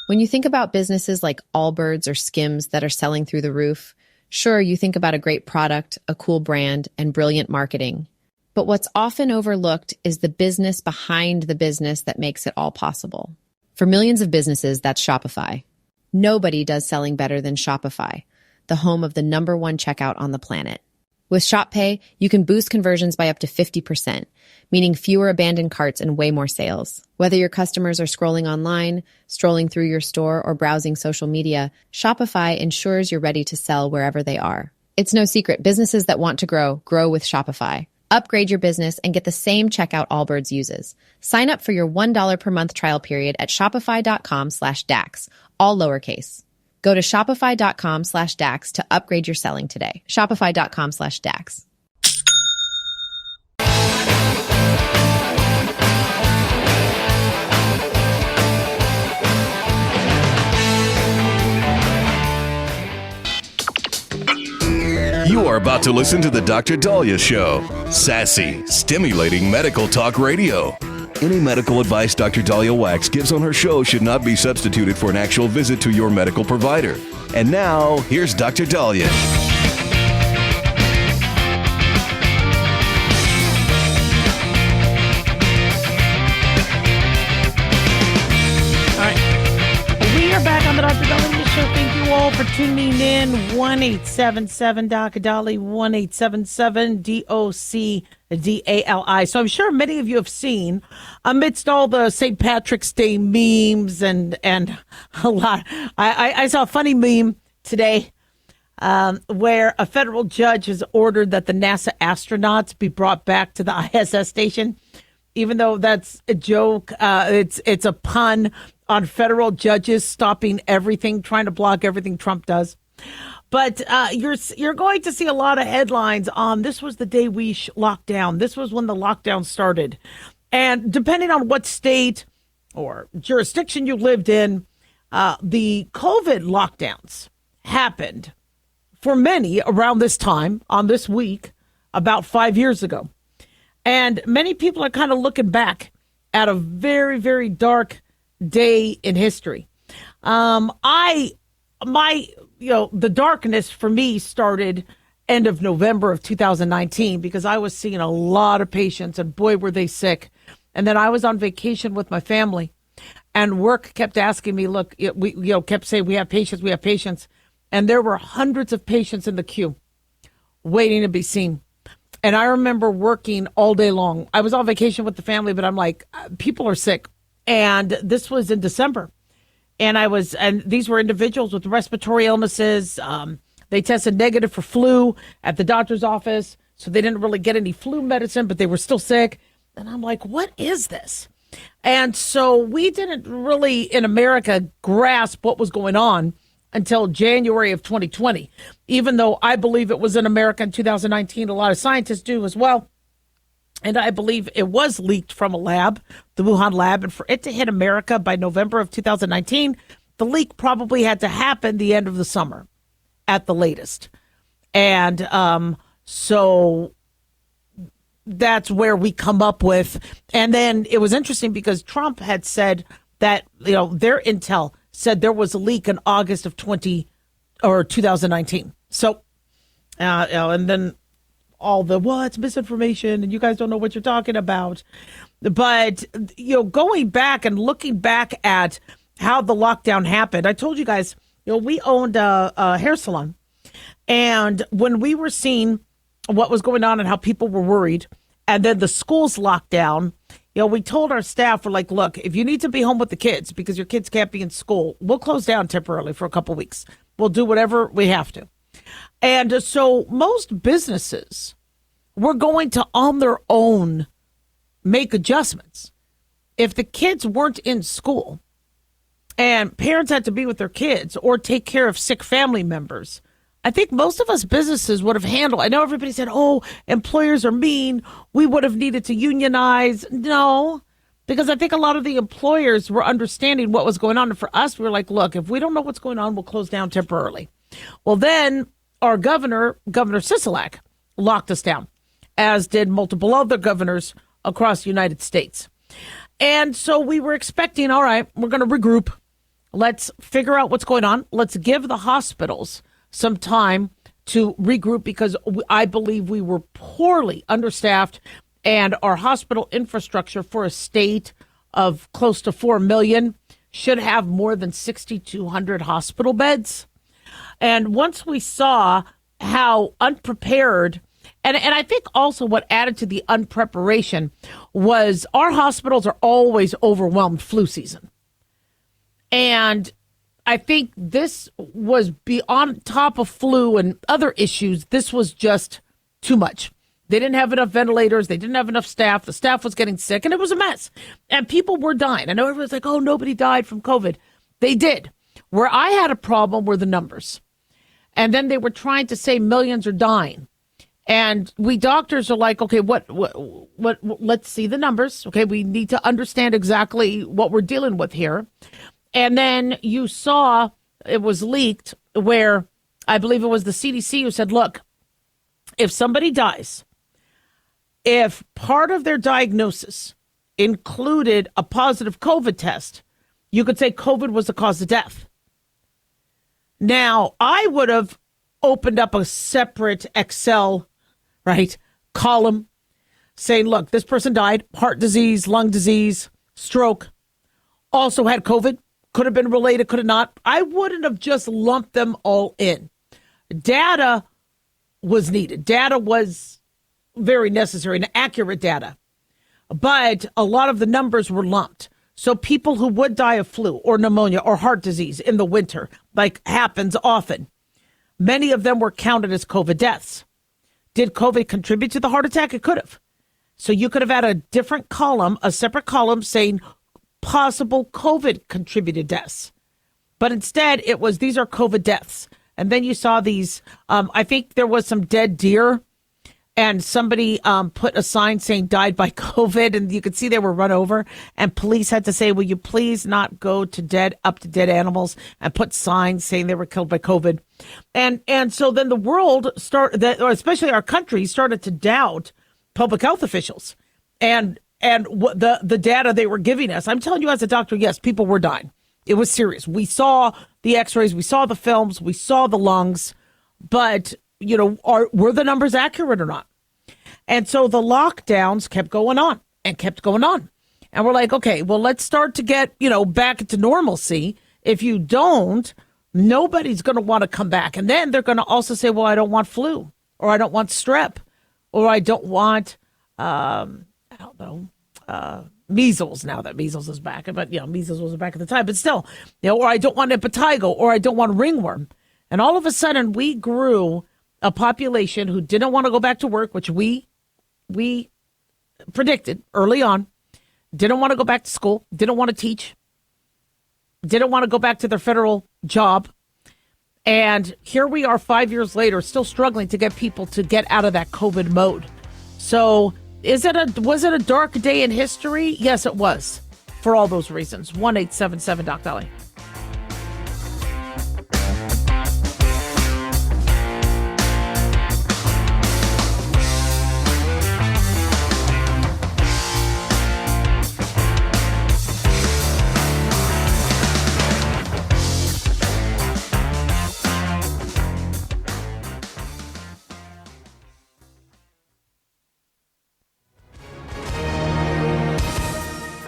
When you think about businesses like Allbirds or Skims that are selling through the roof, sure, you think about a great product, a cool brand, and brilliant marketing. But what's often overlooked is the business behind the business that makes it all possible. For millions of businesses, that's Shopify. Nobody does selling better than Shopify, the home of the #1 checkout on the planet. With Shop Pay, you can boost conversions by up to 50%, meaning fewer abandoned carts and way more sales. Whether your customers are scrolling online, strolling through your store, or browsing social media, Shopify ensures you're ready to sell wherever they are. It's no secret, businesses that want to grow, grow with Shopify. Upgrade your business and get the same checkout Allbirds uses. Sign up for your $1 per month trial period at shopify.com/DAX, all lowercase. Go to shopify.com/DAX to upgrade your selling today. Shopify.com/DAX. You are about to listen to the Dr. Daliah Show. Sassy, stimulating medical talk radio. Any medical advice Dr. Daliah Wax gives on her show should not be substituted for an actual visit to your medical provider. And now, here's Dr. Daliah. All right. We are back on the Dr. Daliah Show. Thank you all for tuning in. 1-877-Dr. Dali, 1-877-DOC-DALI. So I'm sure many of you have seen, amidst all the St. Patrick's Day memes and a lot, I saw a funny meme today where a federal judge has ordered that the NASA astronauts be brought back to the ISS station, even though that's a joke. It's a pun on federal judges stopping everything, trying to block everything Trump does. But you're going to see a lot of headlines on this was the day we locked down. This was when the lockdown started. And depending on what state or jurisdiction you lived in, the COVID lockdowns happened for many around this time on this week about 5 years ago. And many people are kind of looking back at a very, very dark day in history. The darkness for me started end of November of 2019 because I was seeing a lot of patients and boy, were they sick. And then I was on vacation with my family and work kept asking me, look, we kept saying we have patients. And there were hundreds of patients in the queue waiting to be seen. And I remember working all day long. I was on vacation with the family, but I'm like, people are sick. And this was in December. And these were individuals with respiratory illnesses. They tested negative for flu at the doctor's office. So they didn't really get any flu medicine, but they were still sick. And I'm like, what is this? And so we didn't really in America grasp what was going on until January of 2020. Even though I believe it was in America in 2019, a lot of scientists do as well. And I believe it was leaked from a lab, the Wuhan lab. And for it to hit America by November of 2019, the leak probably had to happen the end of the summer at the latest. And so that's where we come up with. And then it was interesting because Trump had said that, their intel said there was a leak in August of 2019. So, and then all the, it's misinformation and you guys don't know what you're talking about. But, going back and looking back at how the lockdown happened, I told you guys, we owned a hair salon. And when we were seeing what was going on and how people were worried, and then the schools locked down, we told our staff, we're like, look, if you need to be home with the kids because your kids can't be in school, we'll close down temporarily for a couple of weeks. We'll do whatever we have to. And so most businesses were going to, on their own, make adjustments. If the kids weren't in school and parents had to be with their kids or take care of sick family members, I think most of us businesses would have handled. I know everybody said, employers are mean. We would have needed to unionize. No, because I think a lot of the employers were understanding what was going on. And for us, we were like, look, if we don't know what's going on, we'll close down temporarily. Well, then our Governor Sisolak, locked us down, as did multiple other governors across the United States. And so we were expecting, all right, we're going to regroup. Let's figure out what's going on. Let's give the hospitals some time to regroup, because I believe we were poorly understaffed, and our hospital infrastructure for a state of close to 4 million should have more than 6,200 hospital beds. And once we saw how unprepared, and I think also what added to the unpreparation was our hospitals are always overwhelmed flu season. And I think this was beyond top of flu and other issues. This was just too much. They didn't have enough ventilators. They didn't have enough staff. The staff was getting sick, and it was a mess. And people were dying. I know everyone's like, oh, nobody died from COVID. They did. Where I had a problem were the numbers. And then they were trying to say millions are dying. And we doctors are like, okay, what, let's see the numbers. Okay, we need to understand exactly what we're dealing with here. And then you saw it was leaked where I believe it was the CDC who said, look, if somebody dies, if part of their diagnosis included a positive COVID test, you could say COVID was the cause of death. Now, I would have opened up a separate Excel, column saying, look, this person died, heart disease, lung disease, stroke, also had COVID. Could have been related, could have not. I wouldn't have just lumped them all in. Data was needed. Data was very necessary, and accurate data. But a lot of the numbers were lumped. So people who would die of flu or pneumonia or heart disease in the winter, like happens often, many of them were counted as COVID deaths. Did COVID contribute to the heart attack? It could have. So you could have had a different column, a separate column saying possible COVID contributed deaths. But instead, it was, these are COVID deaths. And then you saw these, I think there was some dead deer, and somebody put a sign saying died by COVID, and you could see they were run over. And police had to say, will you please not go to dead animals, and put signs saying they were killed by COVID. And so then the world or especially our country, started to doubt public health officials. And the data they were giving us. I'm telling you as a doctor, yes, people were dying. It was serious. We saw the x-rays, we saw the films, we saw the lungs, but, were the numbers accurate or not? And so the lockdowns kept going on and kept going on. And we're like, okay, well, let's start to get, back into normalcy. If you don't, nobody's going to want to come back. And then they're going to also say, well, I don't want flu, or I don't want strep, or I don't want, measles, now that measles is back. But, measles was back at the time. But still, or I don't want impetigo, or I don't want ringworm. And all of a sudden, we grew a population who didn't want to go back to work, which we predicted early on, didn't want to go back to school, didn't want to teach, didn't want to go back to their federal job. And here we are 5 years later, still struggling to get people to get out of that COVID mode. So was it a dark day in history? Yes, it was, for all those reasons. 1-877 Doc Daliah.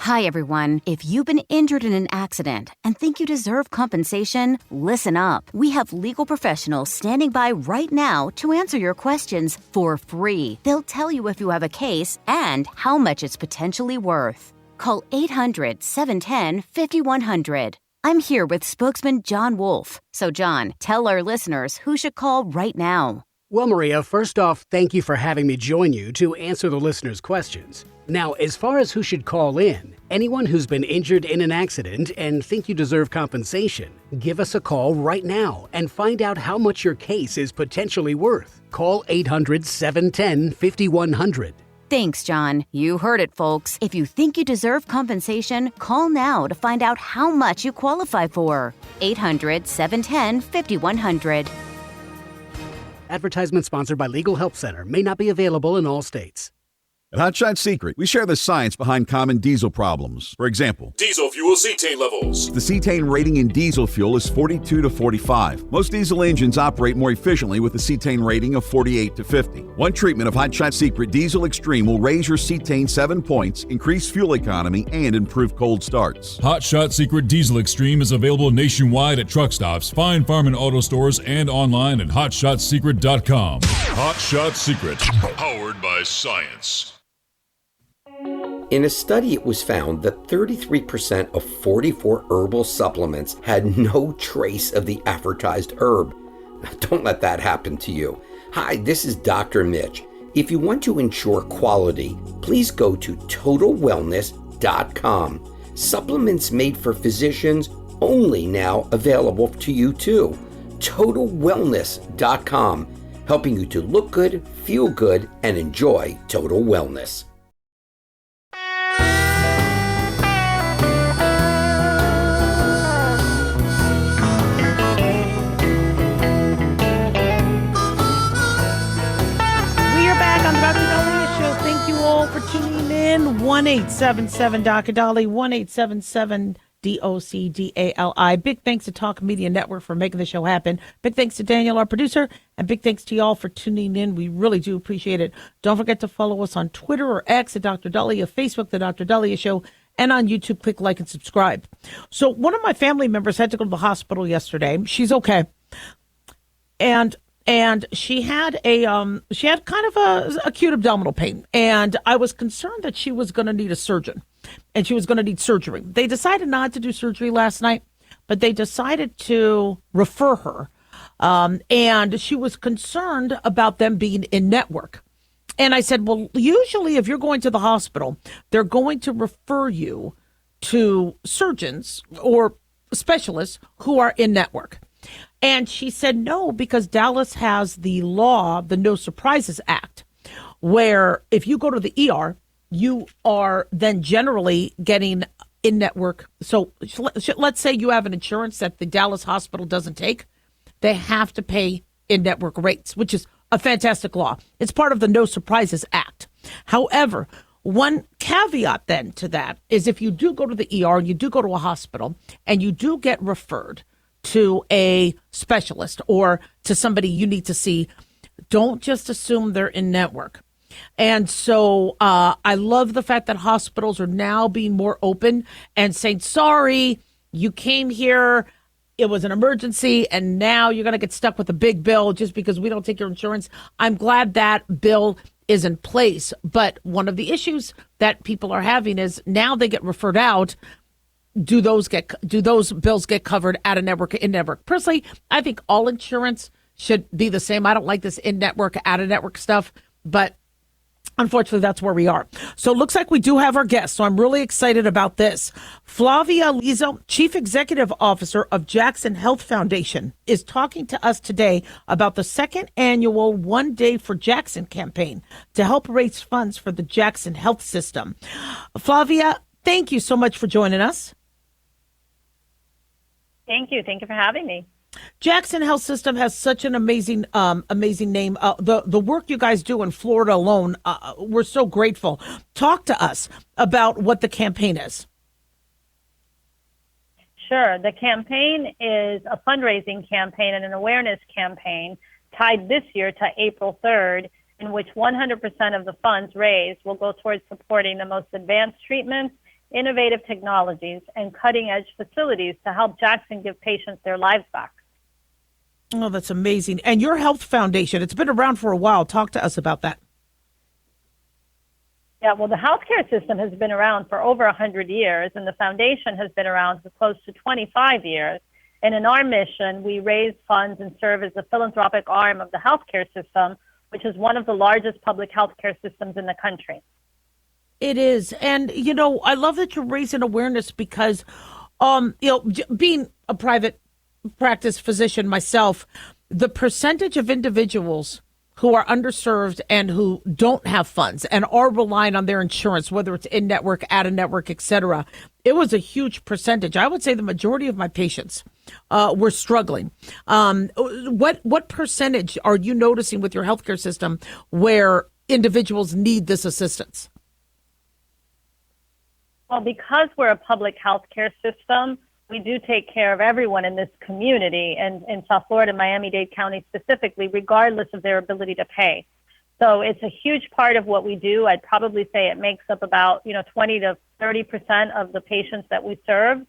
Hi, everyone. If you've been injured in an accident and think you deserve compensation, listen up. We have legal professionals standing by right now to answer your questions for free. They'll tell you if you have a case and how much it's potentially worth. Call 800-710-5100. I'm here with spokesman John Wolf. So, John, tell our listeners who should call right now. Well, Maria, first off, thank you for having me join you to answer the listeners' questions. Now, as far as who should call in, anyone who's been injured in an accident and think you deserve compensation, give us a call right now and find out how much your case is potentially worth. Call 800-710-5100. Thanks, John. You heard it, folks. If you think you deserve compensation, call now to find out how much you qualify for. 800-710-5100. Advertisement sponsored by Legal Help Center. May not be available in all states. At Hotshot Secret, we share the science behind common diesel problems. For example, diesel fuel cetane levels. The cetane rating in diesel fuel is 42 to 45. Most diesel engines operate more efficiently with a cetane rating of 48 to 50. One treatment of Hotshot Secret Diesel Extreme will raise your cetane 7 points, increase fuel economy, and improve cold starts. Hotshot Secret Diesel Extreme is available nationwide at truck stops, fine farm and auto stores, and online at hotshotsecret.com. Hotshot Secret, powered by science. In a study, it was found that 33% of 44 herbal supplements had no trace of the advertised herb. Now, don't let that happen to you. Hi, this is Dr. Mitch. If you want to ensure quality, please go to totalwellness.com. Supplements made for physicians only now available to you too. totalwellness.com, helping you to look good, feel good, and enjoy total wellness. For tuning in, 1-877 Dali, 1-877-DOCDALI. Big thanks to Talk Media Network for making the show happen. Big thanks to Daniel, our producer, and big thanks to y'all for tuning in. We really do appreciate it. Don't forget to follow us on Twitter or X at Dr. Daliah, Facebook, The Dr. Daliah Show, and on YouTube. Click like and subscribe. So one of my family members had to go to the hospital yesterday. She's okay. And she had kind of a acute abdominal pain, and I was concerned that she was going to need a surgeon, and she was going to need surgery. They decided not to do surgery last night, but they decided to refer her, and she was concerned about them being in network. And I said, well, usually if you're going to the hospital, they're going to refer you to surgeons or specialists who are in network. And she said no, because Dallas has the law, the No Surprises Act, where if you go to the ER, you are then generally getting in-network. So let's say you have an insurance that the Dallas hospital doesn't take. They have to pay in-network rates, which is a fantastic law. It's part of the No Surprises Act. However, one caveat then to that is if you do go to the ER, you do go to a hospital, and you do get referred to a specialist or to somebody you need to see, don't just assume they're in network. And so I love the fact that hospitals are now being more open and saying, sorry, you came here, it was an emergency, and now you're going to get stuck with a big bill just because we don't take your insurance. I'm glad that bill is in place. But one of the issues that people are having is now they get referred out. Do those bills get covered out of network, in network? Personally, I think all insurance should be the same. I don't like this in network, out of network stuff, but unfortunately, that's where we are. So it looks like we do have our guest. So I'm really excited about this. Flavia Lizo, Chief Executive Officer of Jackson Health Foundation, is talking to us today about the second annual One Day for Jackson campaign to help raise funds for the Jackson Health System. Flavia, thank you so much for joining us. Thank you. Thank you for having me. Jackson Health System has such an amazing name. The work you guys do in Florida alone, we're so grateful. Talk to us about what the campaign is. Sure. The campaign is a fundraising campaign and an awareness campaign tied this year to April 3rd, in which 100% of the funds raised will go towards supporting the most advanced treatments, innovative technologies, and cutting-edge facilities to help Jackson give patients their lives back. Oh, that's amazing. And your health foundation, it's been around for a while. Talk to us about that. Yeah, well, the healthcare system has been around for over 100 years, and the foundation has been around for close to 25 years. And in our mission, we raise funds and serve as the philanthropic arm of the healthcare system, which is one of the largest public healthcare systems in the country. It is. And, I love that you're raising awareness because, being a private practice physician myself, the percentage of individuals who are underserved and who don't have funds and are relying on their insurance, whether it's in network, out of network, et cetera, it was a huge percentage. I would say the majority of my patients were struggling. What percentage are you noticing with your healthcare system where individuals need this assistance? Well, because we're a public health care system, we do take care of everyone in this community, and in South Florida, Miami-Dade County specifically, regardless of their ability to pay. So it's a huge part of what we do. I'd probably say it makes up about 20 to 30% of the patients that we serve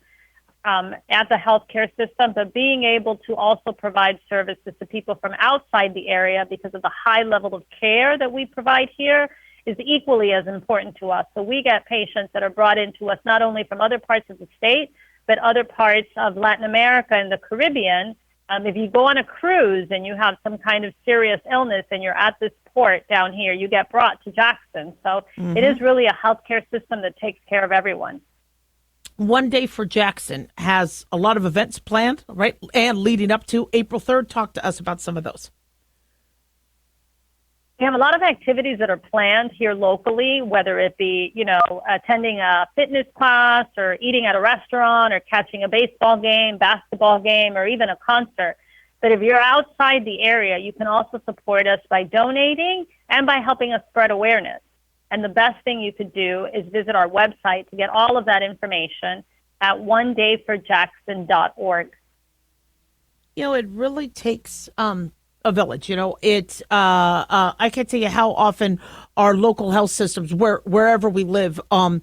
at the healthcare system. But being able to also provide services to people from outside the area because of the high level of care that we provide here is equally as important to us. So we get patients that are brought into us not only from other parts of the state, but other parts of Latin America and the Caribbean. If you go on a cruise and you have some kind of serious illness and you're at this port down here, you get brought to Jackson. So it is really a healthcare system that takes care of everyone. One Day for Jackson has a lot of events planned, right? And leading up to April 3rd, talk to us about some of those. We have a lot of activities that are planned here locally, whether it be, attending a fitness class or eating at a restaurant or catching a baseball game, basketball game, or even a concert. But if you're outside the area, you can also support us by donating and by helping us spread awareness. And the best thing you could do is visit our website to get all of that information at onedayforjackson.org. It really takes a village. I can't tell you how often our local health systems, wherever we live, they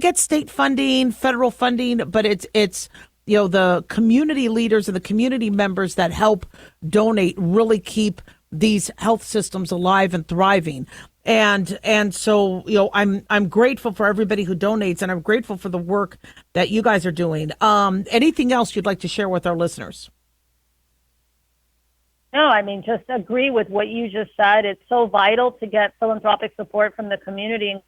get state funding, federal funding, but it's the community leaders and the community members that help donate really keep these health systems alive and thriving. And so, I'm grateful for everybody who donates, and I'm grateful for the work that you guys are doing. Anything else you'd like to share with our listeners? No, just agree with what you just said. It's so vital to get philanthropic support from the community and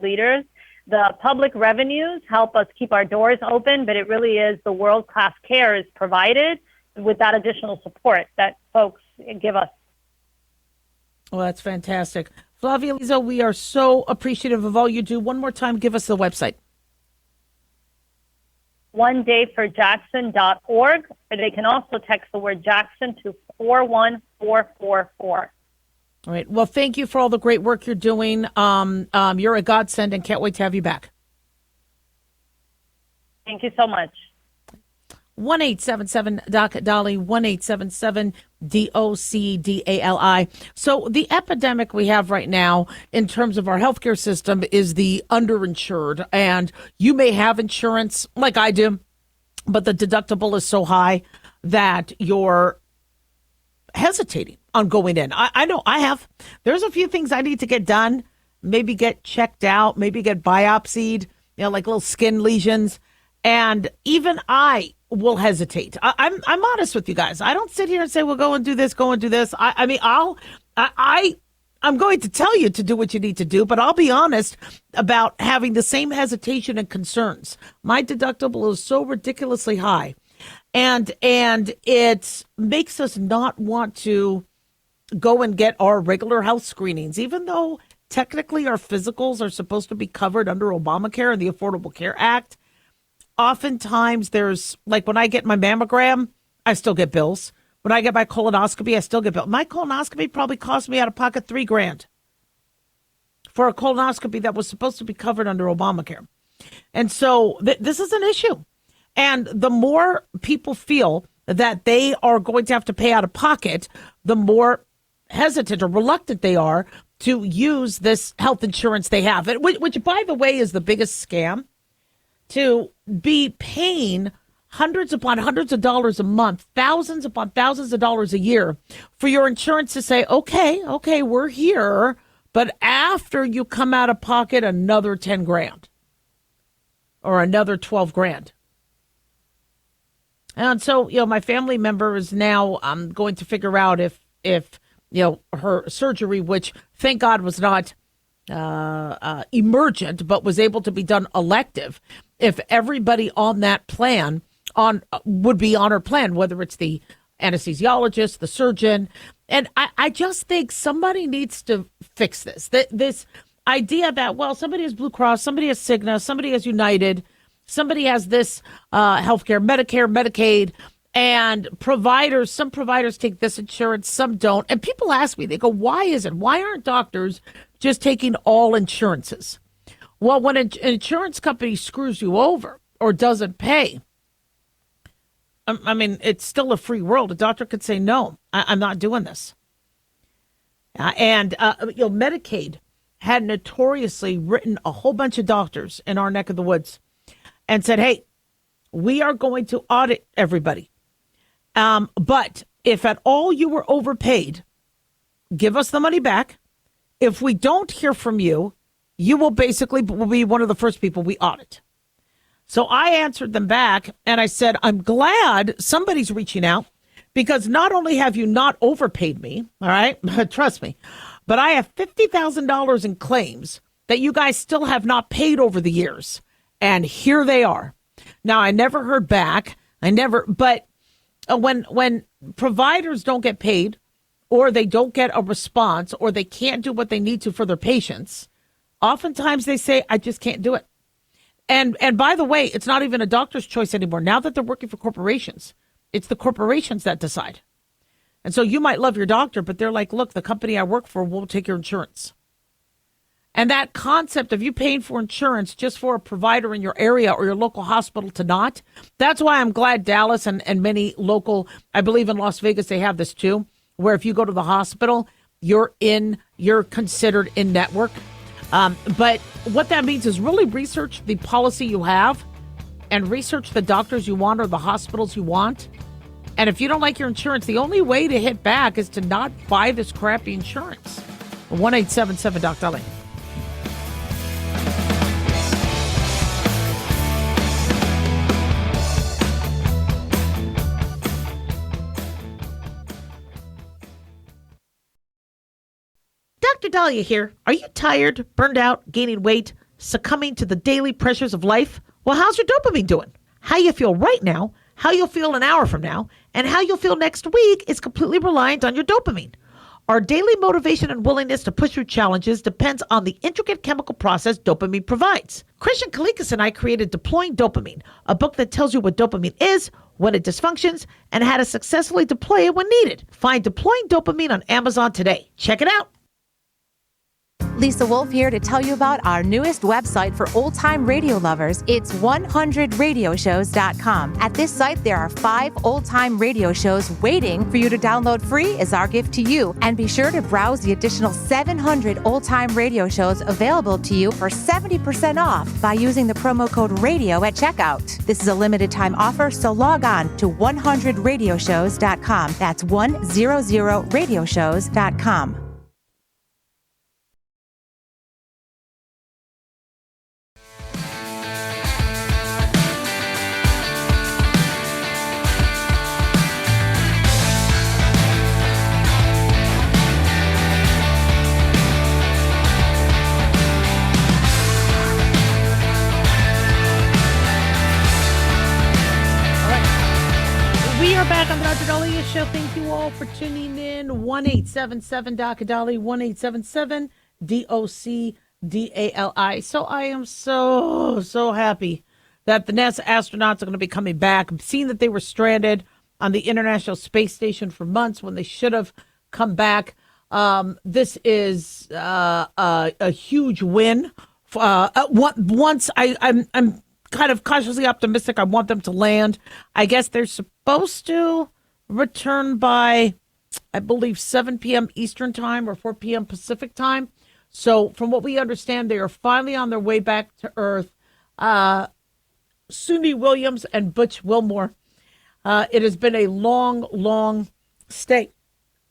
leaders. The public revenues help us keep our doors open, but it really is the world-class care is provided with that additional support that folks give us. Well, that's fantastic. Flavia Lizo, we are so appreciative of all you do. One more time, give us the website. onedayforjackson.org, or they can also text the word Jackson to 41444. All right. Well, thank you for all the great work you're doing. You're a godsend and can't wait to have you back. Thank you so much. 1-877-DOC-DALI, 1-877-DOC-DALI. So the epidemic we have right now in terms of our healthcare system is the underinsured. And you may have insurance like I do, but the deductible is so high that you're hesitating on going in. I know I have. There's a few things I need to get done, maybe get checked out, maybe get biopsied, like little skin lesions. And even I will hesitate. I'm honest with you guys. I don't sit here and say, well, go and do this, go and do this. I'm going to tell you to do what you need to do, but I'll be honest about having the same hesitation and concerns. My deductible is so ridiculously high. And it makes us not want to go and get our regular health screenings, even though technically our physicals are supposed to be covered under Obamacare and the Affordable Care Act. Oftentimes there's, like when I get my mammogram, I still get bills. When I get my colonoscopy, I still get bills. My colonoscopy probably cost me out of pocket $3,000 for a colonoscopy that was supposed to be covered under Obamacare. And so this is an issue. And the more people feel that they are going to have to pay out of pocket, the more hesitant or reluctant they are to use this health insurance they have, which by the way, is the biggest scam. To be paying hundreds upon hundreds of dollars a month, thousands upon thousands of dollars a year for your insurance to say, okay, we're here, but after you come out of pocket another $10,000 or another $12,000. And so, my family member is now going to figure out if her surgery, which thank God was not emergent, but was able to be done elective, if everybody on that plan would be on her plan, whether it's the anesthesiologist, the surgeon. And I just think somebody needs to fix this. This idea that, well, somebody has Blue Cross, somebody has Cigna, somebody has United, somebody has this healthcare, Medicare, Medicaid, And some providers take this insurance, some don't. And people ask me, they go, why aren't doctors just taking all insurances? Well, when an insurance company screws you over or doesn't pay, I mean, it's still a free world. A doctor could say, no, I'm not doing this. Medicaid had notoriously written a whole bunch of doctors in our neck of the woods and said, hey, we are going to audit everybody. But if at all you were overpaid, give us the money back. If we don't hear from you, you will be one of the first people we audit. So I answered them back and I said, I'm glad somebody's reaching out because not only have you not overpaid me, all right, trust me, but I have $50,000 in claims that you guys still have not paid over the years. And here they are. Now, I never heard back. But when providers don't get paid or they don't get a response or they can't do what they need to for their patients, oftentimes they say, I just can't do it. And by the way, it's not even a doctor's choice anymore. Now that they're working for corporations, it's the corporations that decide. And so you might love your doctor, but they're like, look, the company I work for won't take your insurance. And that concept of you paying for insurance just for a provider in your area or your local hospital to not, that's why I'm glad Dallas and many local, I believe in Las Vegas, they have this too, where if you go to the hospital, you're considered in network. But what that means is really research the policy you have and research the doctors you want or the hospitals you want. And if you don't like your insurance, the only way to hit back is to not buy this crappy insurance. 1-877-DOC-DALIAH. Dr. Daliah here. Are you tired, burned out, gaining weight, succumbing to the daily pressures of life? Well, how's your dopamine doing? How you feel right now, how you'll feel an hour from now, and how you'll feel next week is completely reliant on your dopamine. Our daily motivation and willingness to push through challenges depends on the intricate chemical process dopamine provides. Christian Kalikas and I created Deploying Dopamine, a book that tells you what dopamine is, when it dysfunctions, and how to successfully deploy it when needed. Find Deploying Dopamine on Amazon today. Check it out. Lisa Wolf here to tell you about our newest website for old-time radio lovers. It's 100radioshows.com. At this site, there are 5 old-time radio shows waiting for you to download free as our gift to you. And be sure to browse the additional 700 old-time radio shows available to you for 70% off by using the promo code RADIO at checkout. This is a limited-time offer, so log on to 100radioshows.com. That's 100radioshows.com. Back on the Dr. Daliah Show. Thank you all for tuning in. 1-877-DOC-DALI, 1-877-DOC-DALI. So I am so happy that the NASA astronauts are going to be coming back. I'm seeing that they were stranded on the International Space Station for months when they should have come back. This is a huge win. Once I'm kind of cautiously optimistic. I want them to land. I guess they're supposed to return by, I believe, 7 p.m. Eastern time or 4 p.m. Pacific time. So from what we understand, they are finally on their way back to Earth. Suni Williams and Butch Wilmore. It has been a long stay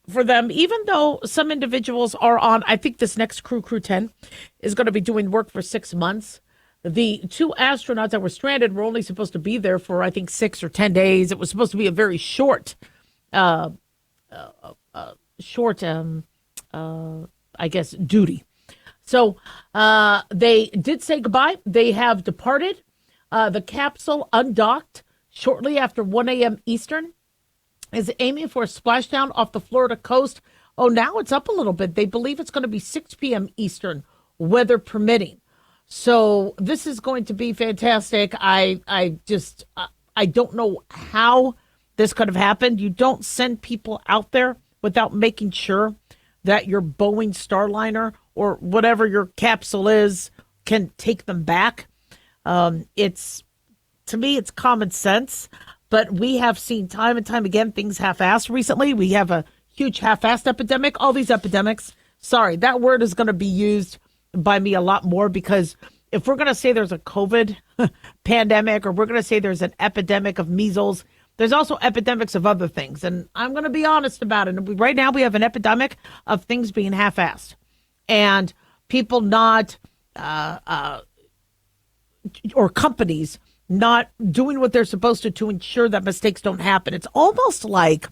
for them, even though some individuals are on, I think this next Crew 10, is going to be doing work for 6 months. The 2 astronauts that were stranded were only supposed to be there for, I think, 6 or 10 days. It was supposed to be a very short, I guess, duty. So they did say goodbye. They have departed. The capsule undocked shortly after 1 a.m. Eastern, is aiming for a splashdown off the Florida coast. Oh, now it's up a little bit. They believe it's going to be 6 p.m. Eastern, weather permitting. So this is going to be fantastic. I don't know how this could have happened. You don't send people out there without making sure that your Boeing Starliner or whatever your capsule is can take them back. To me, it's common sense, but we have seen time and time again things half-assed recently. We have a huge half-assed epidemic. All these epidemics, sorry, that word is going to be used by me a lot more, because if we're going to say there's a COVID pandemic, or we're going to say there's an epidemic of measles, there's also epidemics of other things. And I'm going to be honest about it. Right now, we have an epidemic of things being half-assed and people not, or companies not doing what they're supposed to ensure that mistakes don't happen. It's almost like,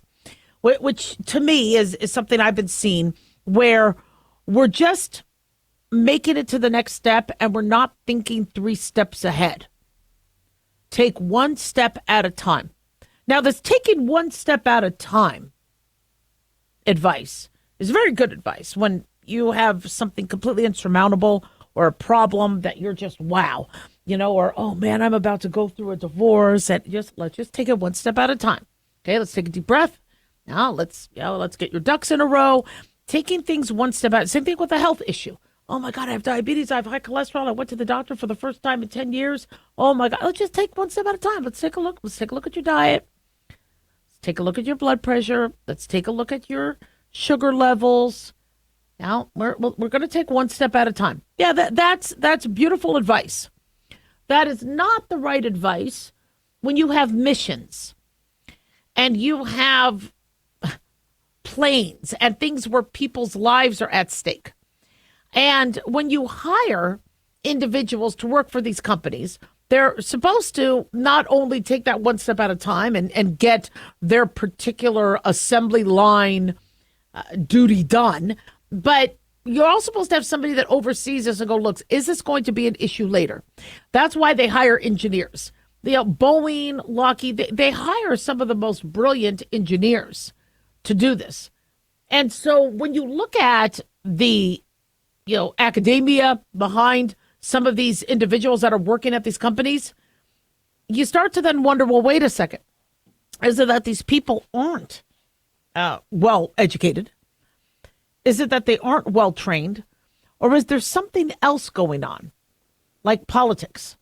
which to me is something I've been seeing, where we're just making it to the next step and we're not thinking 3 steps ahead. Take one step at a time. Now, this taking one step at a time advice is very good advice when you have something completely insurmountable or a problem that you're just, wow, or, oh man, I'm about to go through a divorce, and let's just take it one step at a time. Okay, let's take a deep breath. Now let's get your ducks in a row. Taking things one step at, same thing with a health issue. Oh my God, I have diabetes, I have high cholesterol, I went to the doctor for the first time in 10 years. Oh my God, let's just take one step at a time. Let's take a look. Let's take a look at your diet. Let's take a look at your blood pressure. Let's take a look at your sugar levels. Now, we're going to take one step at a time. Yeah, that's beautiful advice. That is not the right advice when you have missions and you have planes and things where people's lives are at stake. And when you hire individuals to work for these companies, they're supposed to not only take that one step at a time and get their particular assembly line duty done, but you're also supposed to have somebody that oversees this and go, look, is this going to be an issue later? That's why they hire engineers. Boeing, Lockheed, they hire some of the most brilliant engineers to do this. And so when you look at the academia behind some of these individuals that are working at these companies, you start to then wonder, well, wait a second. Is it that these people aren't well educated? Is it that they aren't well trained? Or is there something else going on, like politics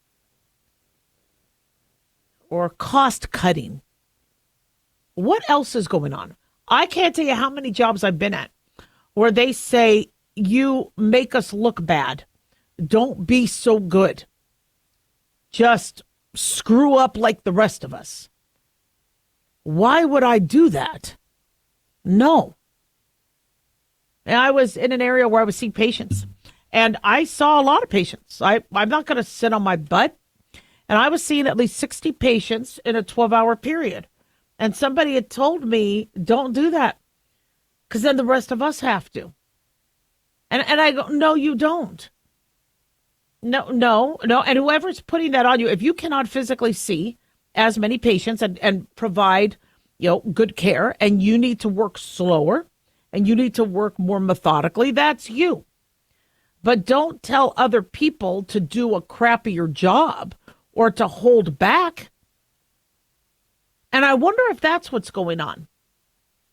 or cost cutting? What else is going on? I can't tell you how many jobs I've been at where they say, you make us look bad. Don't be so good. Just screw up like the rest of us. Why would I do that? No. And I was in an area where I was seeing patients, and I saw a lot of patients. I'm not going to sit on my butt. And I was seeing at least 60 patients in a 12-hour period. And somebody had told me, don't do that, because then the rest of us have to. And I go, no, you don't. No. And whoever's putting that on you, if you cannot physically see as many patients and provide, good care, and you need to work slower and you need to work more methodically, that's you. But don't tell other people to do a crappier job or to hold back. And I wonder if that's what's going on.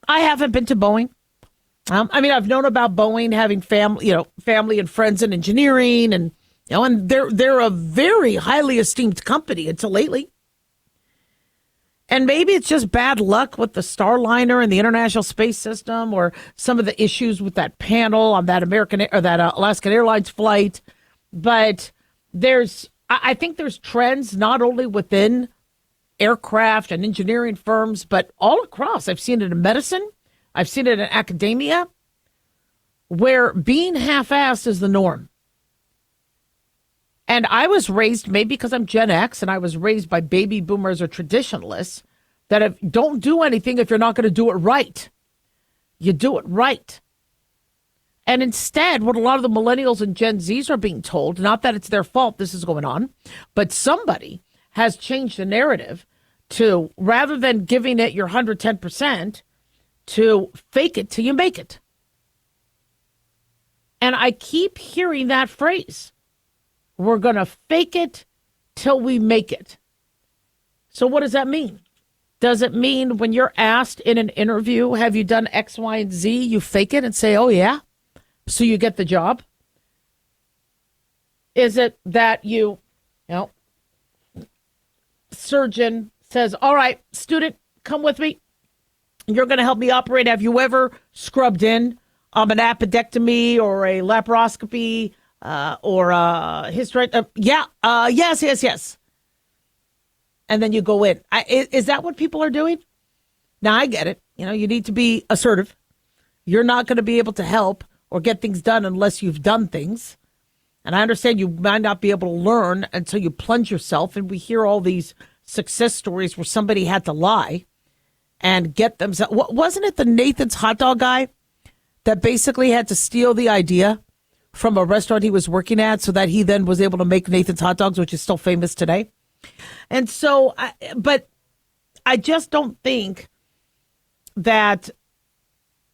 I haven't been to Boeing. I've known about Boeing having family and friends in engineering, and and they're a very highly esteemed company until lately. And maybe it's just bad luck with the Starliner and the International Space System, or some of the issues with that panel on that Alaskan Airlines flight. But I think there's trends not only within aircraft and engineering firms, but all across. I've seen it in medicine. I've seen it in academia, where being half-assed is the norm. And I was raised, maybe because I'm Gen X, and I was raised by baby boomers or traditionalists, that don't do anything if you're not going to do it right. You do it right. And instead, what a lot of the millennials and Gen Zs are being told, not that it's their fault this is going on, but somebody has changed the narrative to, rather than giving it your 110%, to fake it till you make it. And I keep hearing that phrase. We're going to fake it till we make it. So what does that mean? Does it mean when you're asked in an interview, have you done X, Y, and Z, you fake it and say, oh, yeah, so you get the job? Is it that surgeon says, all right, student, come with me. You're going to help me operate. Have you ever scrubbed in an appendectomy or a laparoscopy or a hysterectomy? Yes. And then you go in. Is that what people are doing? Now, I get it. You need to be assertive. You're not going to be able to help or get things done unless you've done things. And I understand you might not be able to learn until you plunge yourself. And we hear all these success stories where somebody had to lie and get themselves. Wasn't it the Nathan's hot dog guy that basically had to steal the idea from a restaurant he was working at so that he then was able to make Nathan's hot dogs, which is still famous today? And so, but I just don't think that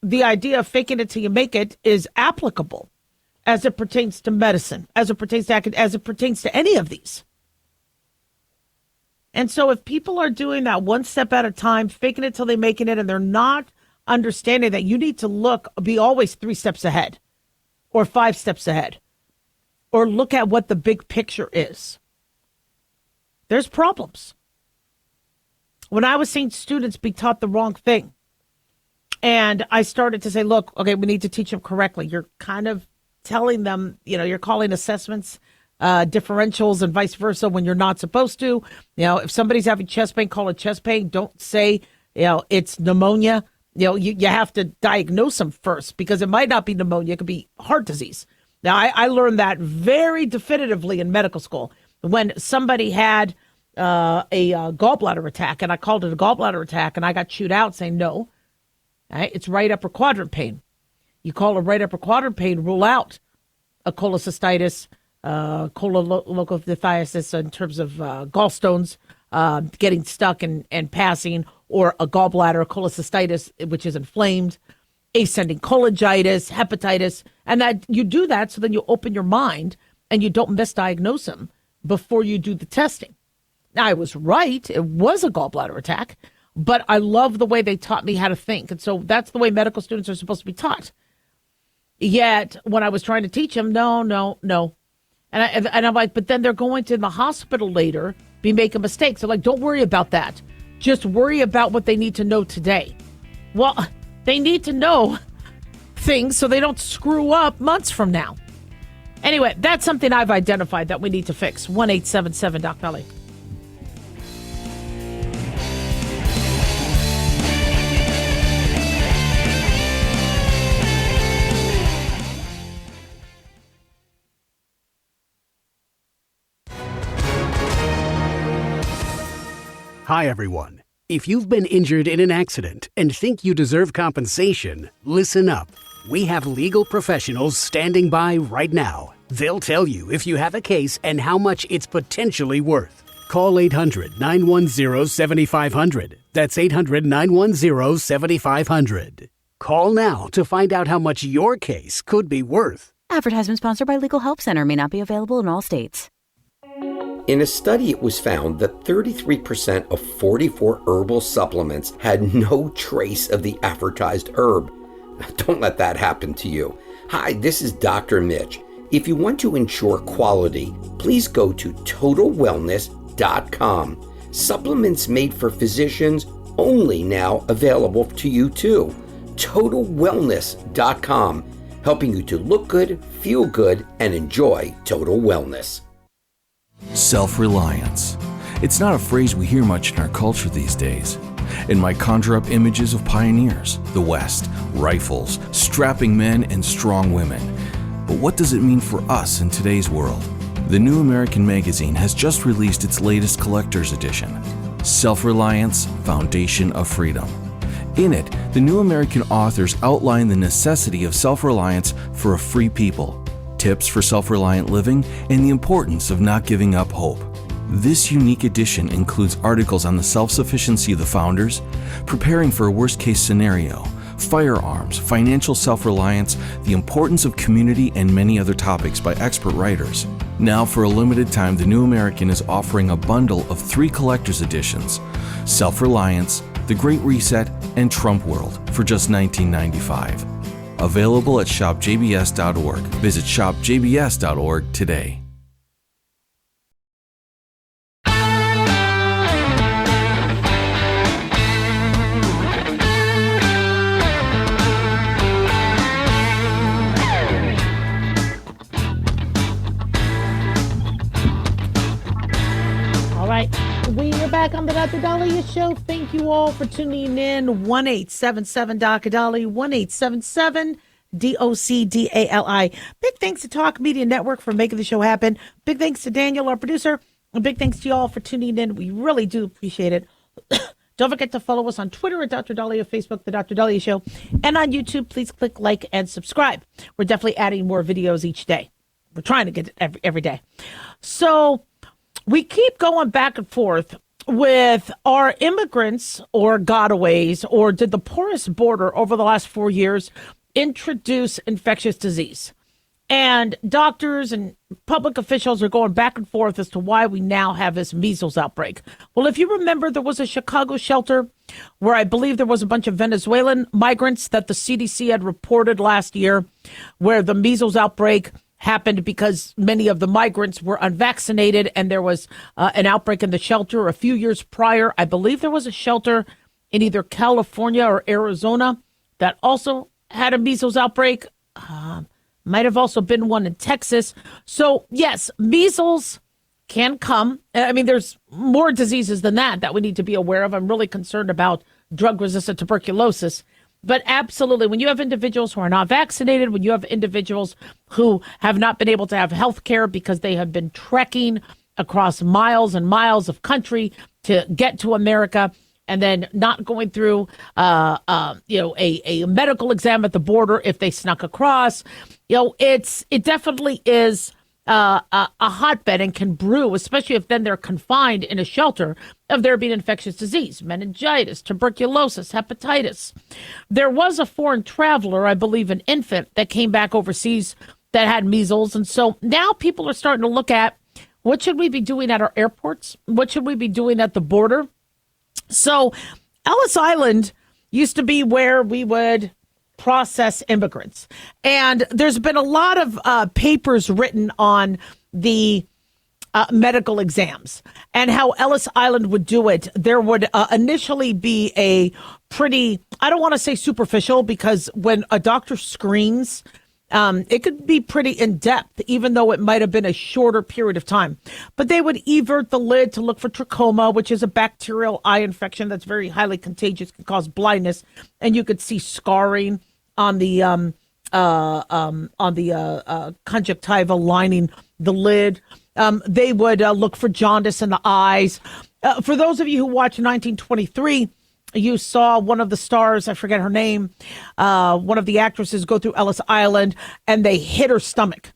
the idea of faking it till you make it is applicable as it pertains to medicine, as it pertains to any of these. And so if people are doing that one step at a time, faking it till they're making it, and they're not understanding that you need to be always 3 steps ahead or 5 steps ahead, or look at what the big picture is, there's problems. When I was seeing students be taught the wrong thing, and I started to say, look, okay, we need to teach them correctly. You're kind of telling them, you're calling assessments differentials and vice versa when you're not supposed to. If somebody's having chest pain, call it chest pain. Don't say, it's pneumonia. You have to diagnose them first, because it might not be pneumonia. It could be heart disease. Now, I learned that very definitively in medical school when somebody had a gallbladder attack, and I called it a gallbladder attack, and I got chewed out saying, no, it's right upper quadrant pain. You call a right upper quadrant pain, rule out a cholecystitis, cholelocothiasis in terms of gallstones getting stuck and passing, or a gallbladder cholecystitis, which is inflamed, ascending cholangitis, hepatitis. And that you do that so then you open your mind and you don't misdiagnose them before you do the testing. Now, I was right. It was a gallbladder attack, but I love the way they taught me how to think. And so that's the way medical students are supposed to be taught. Yet when I was trying to teach them, no. And I'm like, but then they're going to the hospital later, be making mistakes. So like, don't worry about that. Just worry about what they need to know today. Well, they need to know things so they don't screw up months from now. Anyway, that's something I've identified that we need to fix. 1-877-DOC-BELLY. Hi, everyone. If you've been injured in an accident and think you deserve compensation, listen up. We have legal professionals standing by right now. They'll tell you if you have a case and how much it's potentially worth. Call 800-910-7500. That's 800-910-7500. Call now to find out how much your case could be worth. Advertisement sponsored by Legal Help Center. May not be available in all states. In a study, it was found that 33% of 44 herbal supplements had no trace of the advertised herb. Don't let that happen to you. Hi, this is Dr. Mitch. If you want to ensure quality, please go to totalwellness.com. Supplements made for physicians only now available to you too. totalwellness.com, helping you to look good, feel good, and enjoy total wellness. Self-reliance. It's not a phrase we hear much in our culture these days. It might conjure up images of pioneers, the West, rifles, strapping men, and strong women. But what does it mean for us in today's world? The New American Magazine has just released its latest collector's edition, Self-Reliance, Foundation of Freedom. In it, the New American authors outline the necessity of self-reliance for a free people, tips for self-reliant living, and the importance of not giving up hope. This unique edition includes articles on the self-sufficiency of the founders, preparing for a worst-case scenario, firearms, financial self-reliance, the importance of community, and many other topics by expert writers. Now, for a limited time, the New American is offering a bundle of 3 collector's editions: Self-Reliance, The Great Reset, and Trump World for just $19.95. Available at shopjbs.org. Visit shopjbs.org today. We are back on the Dr. Daliah Show. Thank you all for tuning in. 1-877-Dr. Daliah, 1-877-DOCDALI. Big thanks to Talk Media Network for making the show happen. Big thanks to Daniel, our producer. And big thanks to you all for tuning in. We really do appreciate it. Don't forget to follow us on Twitter at Dr. Daliah, Facebook, The Dr. Daliah Show, and on YouTube. Please click like and subscribe. We're definitely adding more videos each day. We're trying to get it every day. So we keep going back and forth with our immigrants or gotaways, or did the porous border over the last 4 years introduce infectious disease? And doctors and public officials are going back and forth as to why we now have this measles outbreak. Well, if you remember, there was a Chicago shelter where I believe there was a bunch of Venezuelan migrants that the CDC had reported last year, where the measles outbreak happened because many of the migrants were unvaccinated, and there was an outbreak in the shelter a few years prior. I believe there was a shelter in either California or Arizona that also had a measles outbreak. Might have also been one in Texas. So, yes, measles can come. I mean, there's more diseases than that we need to be aware of. I'm really concerned about drug-resistant tuberculosis. But absolutely, when you have individuals who are not vaccinated, when you have individuals who have not been able to have health care because they have been trekking across miles and miles of country to get to America, and then not going through, a medical exam at the border if they snuck across, it definitely is a hotbed and can brew, especially if then they're confined in a shelter, of there being infectious disease, meningitis, tuberculosis, hepatitis. There was a foreign traveler, I believe an infant, that came back overseas that had measles. And so now people are starting to look at, what should we be doing at our airports? What should we be doing at the border? So Ellis Island used to be where we would process immigrants. And there's been a lot of papers written on the medical exams and how Ellis Island would do it. There would initially be a pretty, I don't want to say superficial, because when a doctor screens, it could be pretty in-depth, even though it might have been a shorter period of time. But they would evert the lid to look for trachoma, which is a bacterial eye infection that's very highly contagious, can cause blindness, and you could see scarring on the conjunctiva lining the lid. They would look for jaundice in the eyes. For those of you who watched 1923, you saw one of the stars, I forget her name, one of the actresses go through Ellis Island, and they hit her stomach.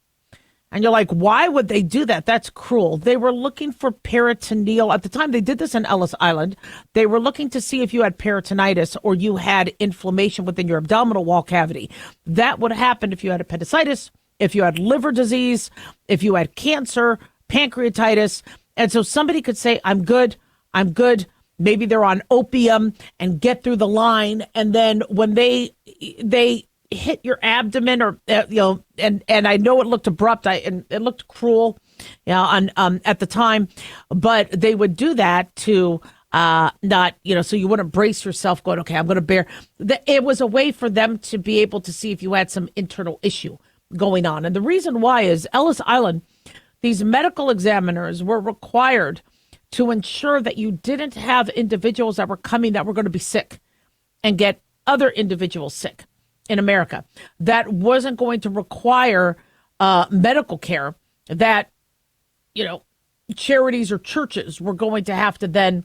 And you're like, why would they do that? That's cruel. They were looking for peritoneal. At the time they did this in Ellis Island, they were looking to see if you had peritonitis or you had inflammation within your abdominal wall cavity. That would happen if you had appendicitis, if you had liver disease, if you had cancer, pancreatitis. And so somebody could say, I'm good. Maybe they're on opium and get through the line. And then when they hit your abdomen, or and I know it looked abrupt, and it looked cruel, at the time, but they would do that to not, so you wouldn't brace yourself going, okay, I'm going to bear. It was a way for them to be able to see if you had some internal issue going on. And the reason why is Ellis Island, these medical examiners were required to ensure that you didn't have individuals that were coming that were going to be sick and get other individuals sick in America. That wasn't going to require medical care that, charities or churches were going to have to then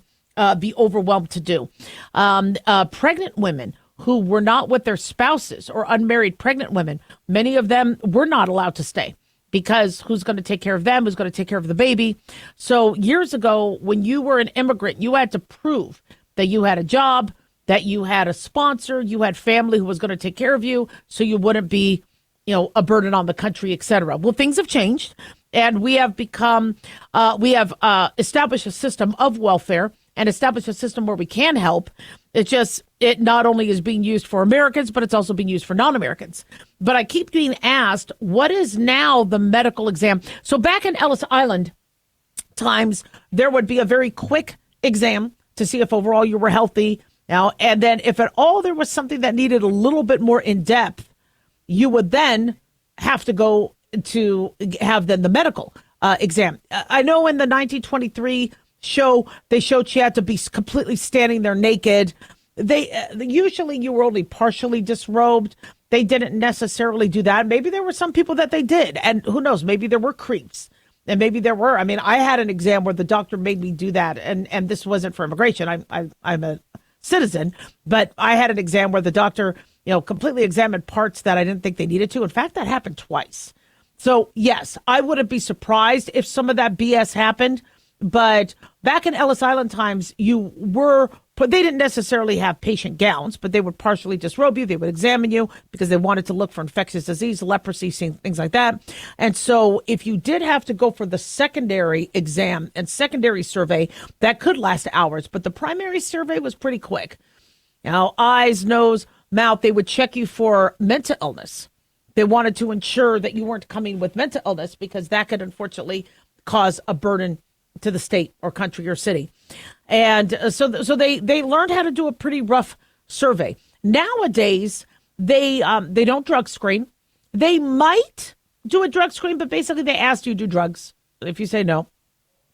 be overwhelmed to do. Pregnant women who were not with their spouses, or unmarried pregnant women, many of them were not allowed to stay, because who's going to take care of them? Who's going to take care of the baby? So years ago, when you were an immigrant, you had to prove that you had a job, that you had a sponsor, you had family who was going to take care of you, so you wouldn't be, a burden on the country, etc. Well, things have changed. And we have become, established a system of welfare and established a system where we can help. It not only is being used for Americans, but it's also being used for non-Americans. But I keep being asked, what is now the medical exam? So back in Ellis Island times, there would be a very quick exam to see if overall you were healthy. Now, and then if at all there was something that needed a little bit more in depth, you would then have to go to have then the medical exam. I know in the 1923 show, they showed she had to be completely standing there naked. Usually you were only partially disrobed. They didn't necessarily do that. Maybe there were some people that they did. And who knows, maybe there were creeps. And maybe there were. I mean, I had an exam where the doctor made me do that. And this wasn't for immigration. I'm a citizen. But I had an exam where the doctor, completely examined parts that I didn't think they needed to. In fact, that happened twice. So, yes, I wouldn't be surprised if some of that BS happened. But back in Ellis Island times, they didn't necessarily have patient gowns, but they would partially disrobe you. They would examine you because they wanted to look for infectious disease, leprosy, things like that. And so if you did have to go for the secondary exam and secondary survey, that could last hours. But the primary survey was pretty quick. Now, eyes, nose, mouth, they would check you for mental illness. They wanted to ensure that you weren't coming with mental illness because that could unfortunately cause a burden to the state or country or city. And so they learned how to do a pretty rough survey. Nowadays, they don't drug screen. They might do a drug screen, but basically they ask you to do drugs. If you say no,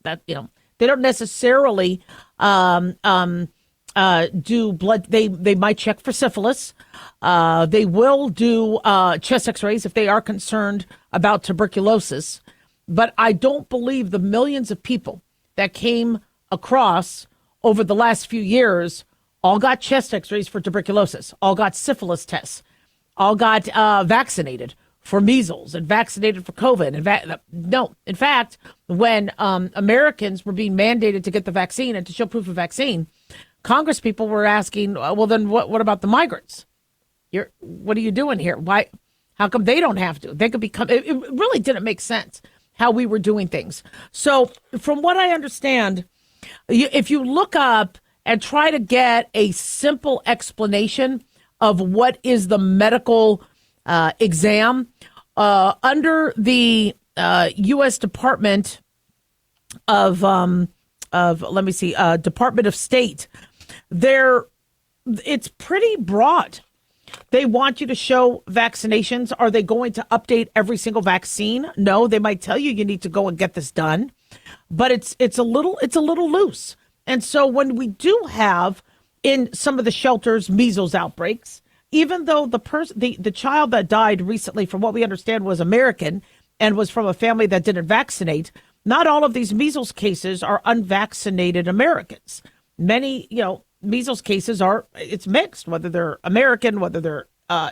they don't necessarily do blood. They might check for syphilis. They will do chest x-rays if they are concerned about tuberculosis. But I don't believe the millions of people that came across over the last few years all got chest x-rays for tuberculosis, all got syphilis tests, all got vaccinated for measles and vaccinated for COVID. No, in fact, when Americans were being mandated to get the vaccine and to show proof of vaccine, Congress people were asking, well, then what about the migrants? What are you doing here? Why? How come they don't have to? They could become. It really didn't make sense how we were doing things. So from what I understand, if you look up and try to get a simple explanation of what is the medical exam under the U.S. Department of Department of State, it's pretty broad. They want you to show vaccinations. Are they going to update every single vaccine? No, they might tell you need to go and get this done, but it's a little loose. And so when we do have in some of the shelters measles outbreaks, even though the child that died recently, from what we understand, was American and was from a family that didn't vaccinate, not all of these measles cases are unvaccinated Americans. Many, measles cases it's mixed, whether they're American, whether they're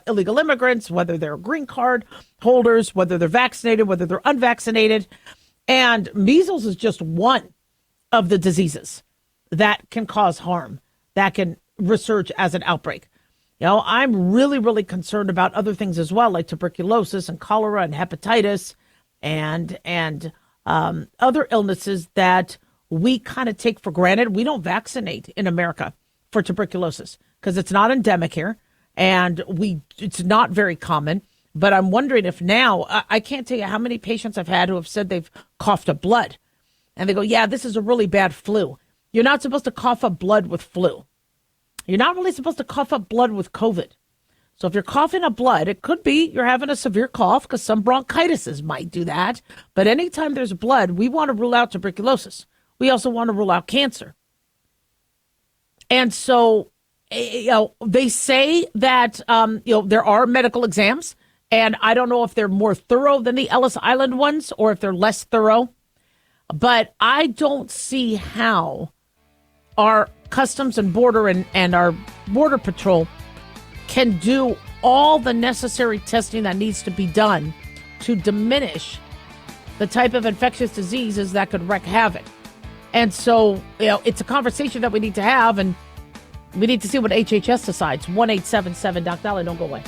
illegal immigrants, whether they're green card holders, whether they're vaccinated, whether they're unvaccinated. And measles is just one of the diseases that can cause harm, that can resurge as an outbreak. I'm really, really concerned about other things as well, like tuberculosis and cholera and hepatitis and other illnesses that we kind of take for granted. We don't vaccinate in America for tuberculosis because it's not endemic here and it's not very common. But I'm wondering if now, I can't tell you how many patients I've had who have said they've coughed up blood. And they go, yeah, this is a really bad flu. You're not supposed to cough up blood with flu. You're not really supposed to cough up blood with COVID. So if you're coughing up blood, it could be you're having a severe cough because some bronchitises might do that. But anytime there's blood, we want to rule out tuberculosis. We also want to rule out cancer. And so, they say that, there are medical exams. And I don't know if they're more thorough than the Ellis Island ones or if they're less thorough. But I don't see how our Customs and Border and our Border Patrol can do all the necessary testing that needs to be done to diminish the type of infectious diseases that could wreak havoc. And so, it's a conversation that we need to have, and we need to see what HHS decides. 1-877 Doc Daliah. Don't go away.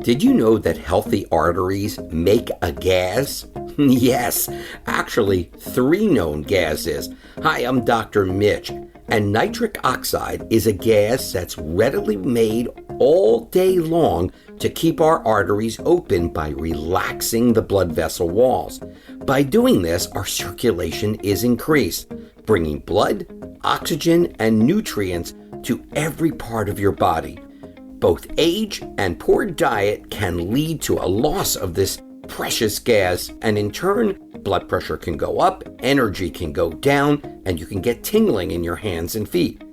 Did you know that healthy arteries make a gas? Yes, actually 3 known gases. Hi, I'm Dr. Mitch, and nitric oxide is a gas that's readily made all day long to keep our arteries open by relaxing the blood vessel walls. By doing this, our circulation is increased, bringing blood, oxygen, and nutrients to every part of your body. Both age and poor diet can lead to a loss of this precious gas, and in turn, blood pressure can go up, energy can go down, and you can get tingling in your hands and feet.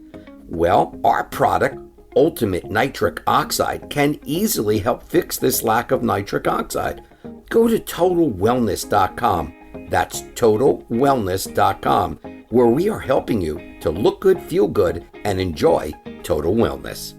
Well, our product, Ultimate Nitric Oxide, can easily help fix this lack of nitric oxide. Go to TotalWellness.com. That's TotalWellness.com, where we are helping you to look good, feel good, and enjoy total wellness.